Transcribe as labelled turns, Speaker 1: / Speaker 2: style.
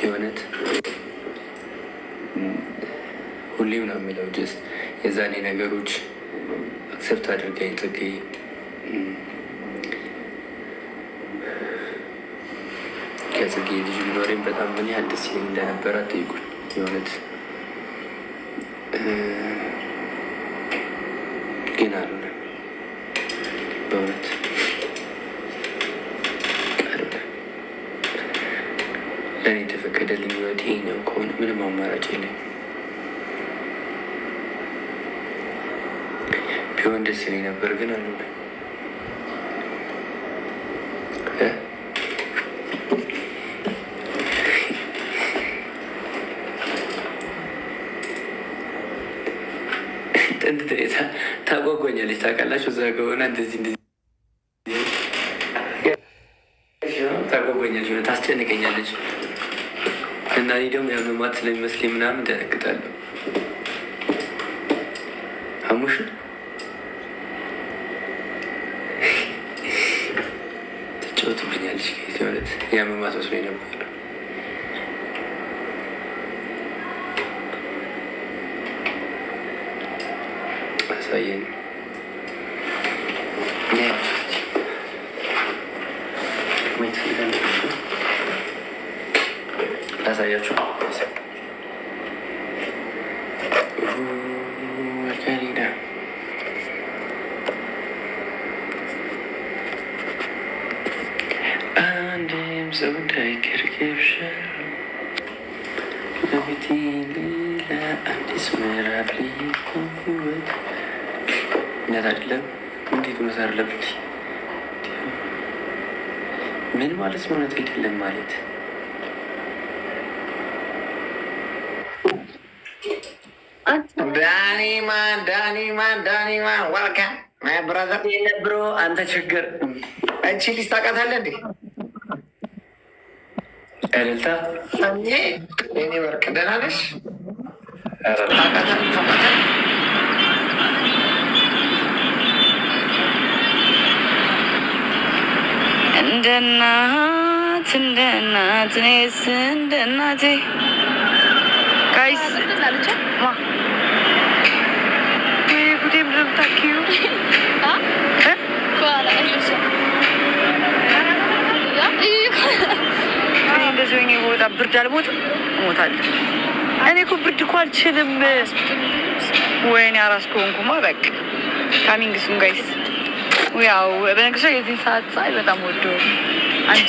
Speaker 1: የእውነት ሁሌም ነው የሚለው ጀስት የዛኔ ነገሮች አክሰፕት አድርገኝ ጽጌ ከጽጌ ልጅ ቢኖረኝ በጣም ምን ያህል ደስ ይለኝ እንደነበረ አትጠይቁኝ። የእውነት ግን አልሆነ በእውነት ለእኔ የተፈቀደልኝ ህይወት ይሄ ነው ከሆነ ምንም አማራጭ የለኝ። ቢሆን ደስ ይለኝ ነበር ግን አልሆነ። ታጓጓኛለች ታውቃላችሁ። እዛ ከሆነ እንደዚህ ታጓጓኛለች፣ ታስጨንቀኛለች እና እኔ ደግሞ ያመማት ስለሚመስለኝ ምናምን ደነግጣለሁ። አሙሽ ትጫወትብኛለች። ማለት ያመማት መስሎኝ ነበር። አሳየን ላሳያችሁ። አንድም ሰው እንዳይቀር ገብሻል ለቤቴ ሌላ አዲስ ምዕራፍ ህይወት እውነት አይደለም። እንዴት እውነት አይደለም? ምን ማለት ነው? እውነት አይደለም ማለት ዳኒማ ዋልካም ማይ ብራዘር የነብሮ አንተ ችግር እቺ ልጅ ታውቃታለህ እንዴ? እልልታ እኔ ወርቅ ደህና ነሽ? ታውቃታለህ? እንደ እናት እኔስ እንደ እናቴ ጋይስ ጉዴም ለምታኪዩ እንደዚህ ሆኜ ቦታ ብርድ አልሞትም፣ እሞታለሁ። እኔ እኮ ብርድ እኮ አልችልም። ወይኔ አራስ ከሆንኩማ በቃ ካሚንግ ሱን ጋይስ። ያው በነገሻ የዚህ ሰዓት ፀሐይ በጣም ወደው አንቺ